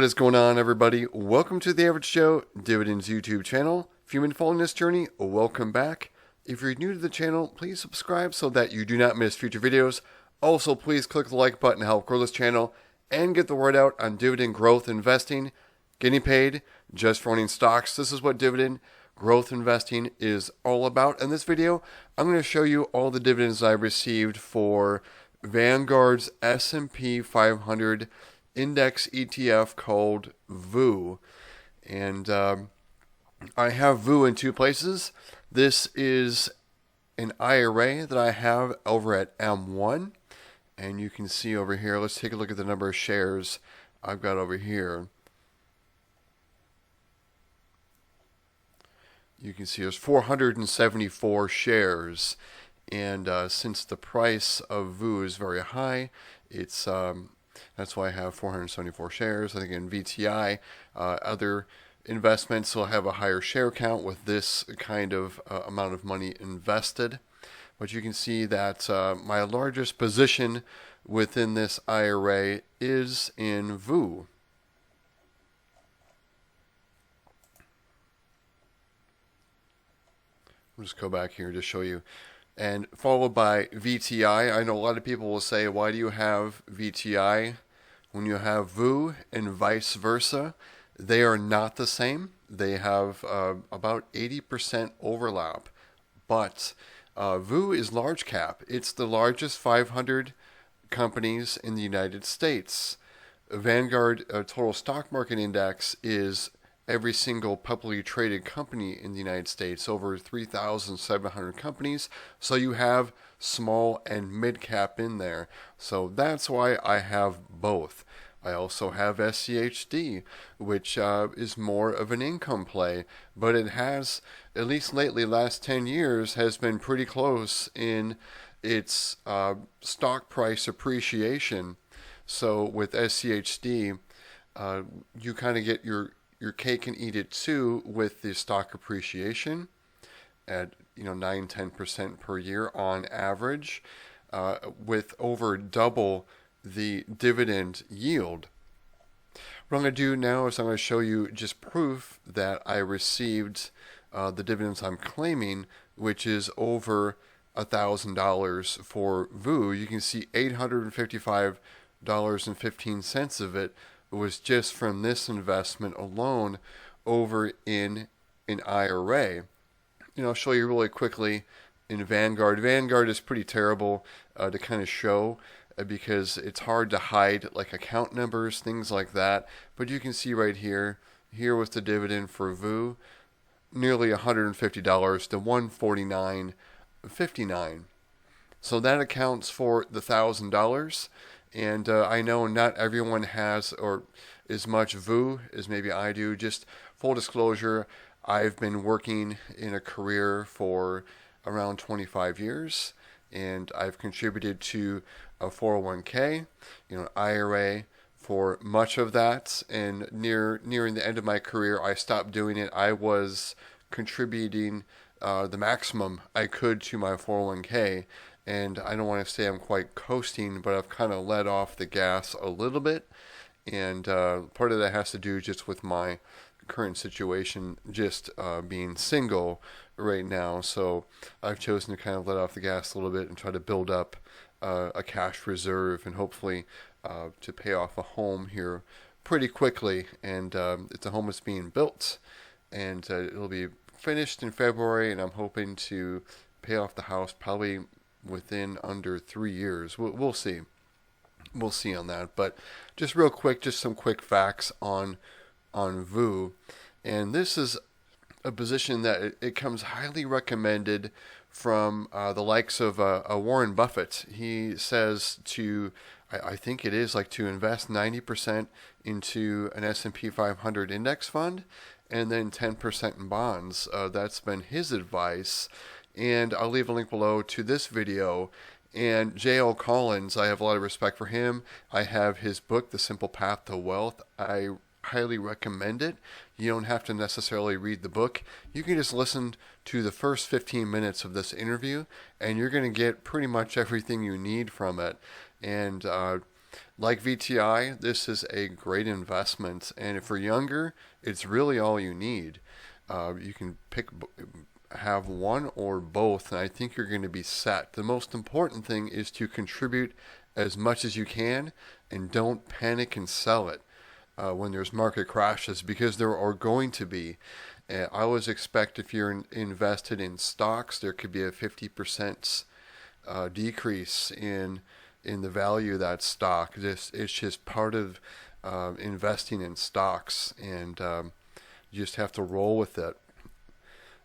What is going on, everybody? Welcome to the Average Joe Dividends YouTube channel. If you've been following this journey, welcome back. If you're new to the channel, please subscribe so that you do not miss future videos. Also, please click the like button to help grow this channel and get the word out on dividend growth investing. Getting paid just for owning stocks. This is what dividend growth investing is all about. In this video, I'm going to show you all the dividends I received for Vanguard's S&P 500 index ETF called VOO. And I have VOO in two places. This is an IRA that I have over at M1. And you can see over here, let's take a look at the number of shares I've got over here. You can see there's 474 shares. And since the price of VOO is very high, it's that's why I have 474 shares. I think in VTI, other investments will have a higher share count with this kind of amount of money invested. But you can see that my largest position within this IRA is in VOO. I'll just go back here to show you. And followed by VTI. I know a lot of people will say, why do you have VTI when you have VOO and vice versa? They are not the same. They have about 80% overlap. But VOO is large cap. It's the largest 500 companies in the United States. Vanguard Total Stock Market Index is every single publicly traded company in the United States, over 3,700 companies. So you have small and mid cap in there. So that's why I have both. I also have SCHD, which is more of an income play, but it has, at least lately, last 10 years, has been pretty close in its stock price appreciation. So with SCHD, you kind of get your cake and eat it too with the stock appreciation at 9-10% per year on average, with over double the dividend yield. What I'm going to do now is I'm going to show you just proof that I received the dividends I'm claiming, which is over $1,000 for VOO. You can see $855.15 of it was just from this investment alone over in an IRA. I'll show you really quickly in Vanguard. Vanguard is pretty terrible to kind of show because it's hard to hide like account numbers, things like that. But you can see right here, here was the dividend for VOO, nearly $150 to $149.59. So that accounts for the $1,000. And I know not everyone has or as much VOO as maybe I do. Just full disclosure, I've been working in a career for around 25 years, and I've contributed to a 401k, IRA for much of that. And nearing the end of my career, I stopped doing it. I was contributing the maximum I could to my 401k. And I don't want to say I'm quite coasting, but I've kind of let off the gas a little bit. And part of that has to do just with my current situation, just being single right now. So I've chosen to kind of let off the gas a little bit and try to build up a cash reserve and hopefully to pay off a home here pretty quickly. And it's a home that's being built, and it'll be finished in February, and I'm hoping to pay off the house probably within under 3 years. We'll see. We'll see on that. But just real quick, just some quick facts on VOO. And this is a position that it comes highly recommended from the likes of Warren Buffett. He says I think it is like to invest 90% into an S&P 500 index fund and then 10% in bonds. That's been his advice. And I'll leave a link below to this video. And J.L. Collins, I have a lot of respect for him. I have his book, The Simple Path to Wealth. I highly recommend it. You don't have to necessarily read the book. You can just listen to the first 15 minutes of this interview, and you're going to get pretty much everything you need from it. And like VTI, this is a great investment, and if you're younger, it's really all you need. You can have one or both, and I think you're going to be set. The most important thing is to contribute as much as you can, and don't panic and sell it when there's market crashes, because there are going to be. I always expect if you're invested in stocks, there could be a 50% decrease in the value of that stock. It's just part of investing in stocks, and you just have to roll with it.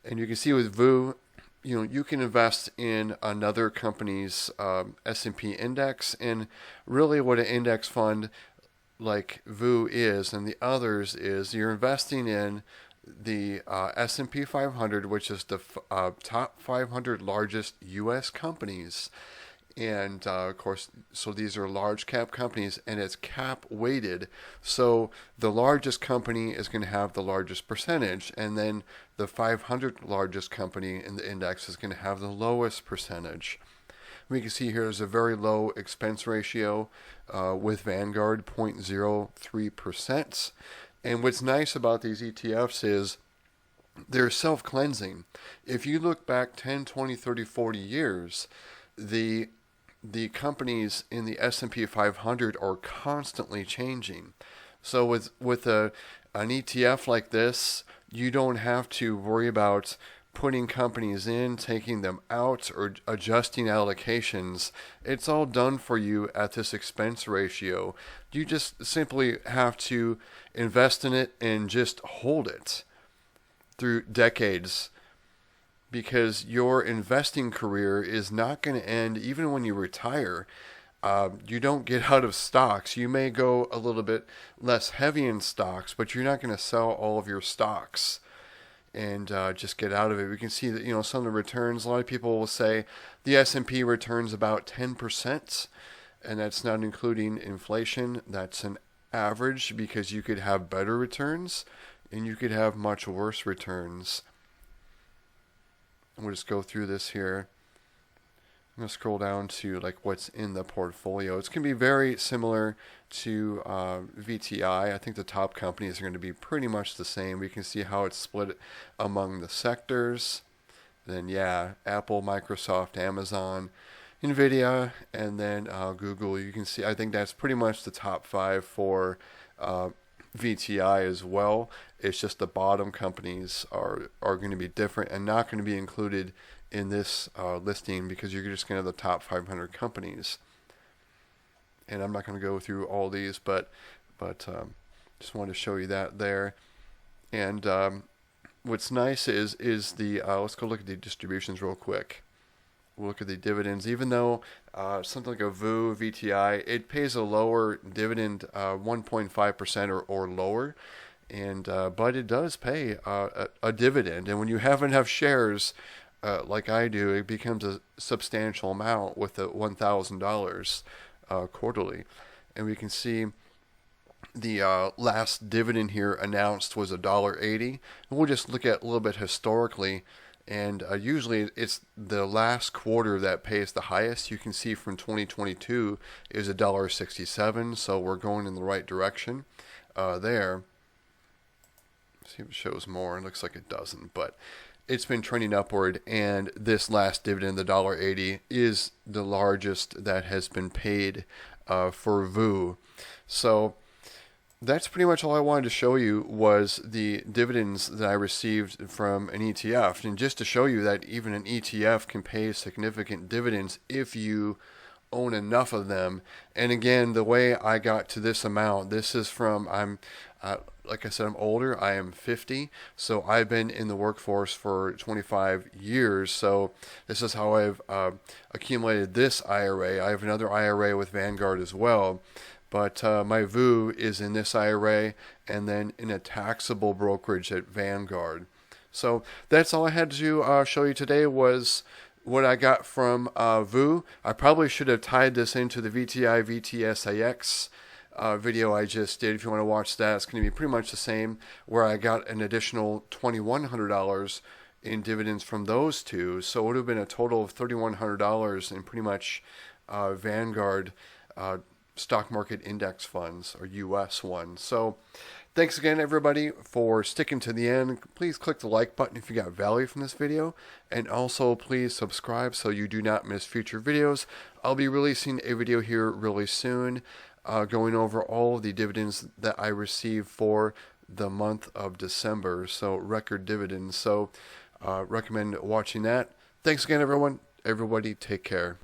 And you can see with VOO, you can invest in another company's S&P index, and really what an index fund like VOO is, and the others is, you're investing in the S&P 500, which is the top 500 largest U.S. companies. And of course, so these are large cap companies, and it's cap weighted. So the largest company is going to have the largest percentage, and then the 500 largest company in the index is going to have the lowest percentage. We can see here there's a very low expense ratio with Vanguard, 0.03%. And what's nice about these ETFs is they're self-cleansing. If you look back 10, 20, 30, 40 years, the companies in the S&P 500 are constantly changing. So with an ETF like this, you don't have to worry about putting companies in, taking them out, or adjusting allocations. It's all done for you at this expense ratio. You just simply have to invest in it and just hold it through decades, because your investing career is not going to end even when you retire. You don't get out of stocks. You may go a little bit less heavy in stocks, but you're not going to sell all of your stocks and just get out of it. We can see that some of the returns. A lot of people will say the S&P returns about 10%, and that's not including inflation. That's an average, because you could have better returns and you could have much worse returns. We'll just go through this here. I'm going to scroll down to like what's in the portfolio. It's going to be very similar to VTI. I think the top companies are going to be pretty much the same. We can see how it's split among the sectors. Then Apple, Microsoft, Amazon, Nvidia, and then Google. You can see, I think that's pretty much the top 5 for VTI as well. It's just the bottom companies are going to be different and not going to be included in this listing, because you're just going to have the top 500 companies. And I'm not going to go through all these, but just wanted to show you that there. And what's nice is the let's go look at the distributions real quick. We'll look at the dividends. Even though something like a VOO, VTI, it pays a lower dividend, 1.5% or lower, and but it does pay a dividend. And when you have enough shares, like I do, it becomes a substantial amount with the $1,000 quarterly. And we can see the last dividend here announced was $1.80. And we'll just look at a little bit historically. And usually it's the last quarter that pays the highest. You can see from 2022 is $1.67, so we're going in the right direction there. Let's see if it shows more. It looks like it doesn't, but it's been trending upward, and this last dividend, the $1.80, is the largest that has been paid for VOO. So that's pretty much all I wanted to show you, was the dividends that I received from an ETF. And just to show you that even an ETF can pay significant dividends if you own enough of them. And again, the way I got to this amount, this is from, like I said, I'm older. I am 50, so I've been in the workforce for 25 years. So this is how I've accumulated this IRA. I have another IRA with Vanguard as well. But my VOO is in this IRA, and then in a taxable brokerage at Vanguard. So that's all I had to show you today, was what I got from VOO. I probably should have tied this into the VTI VTSAX video I just did. If you want to watch that, it's going to be pretty much the same, where I got an additional $2,100 in dividends from those two. So it would have been a total of $3,100 in pretty much Vanguard stock market index funds or US ones. So thanks again, everybody, for sticking to the end. Please click the like button if you got value from this video. And also, please subscribe so you do not miss future videos. I'll be releasing a video here really soon going over all of the dividends that I received for the month of December. So record dividends. So recommend watching that. Thanks again, everyone. Everybody take care.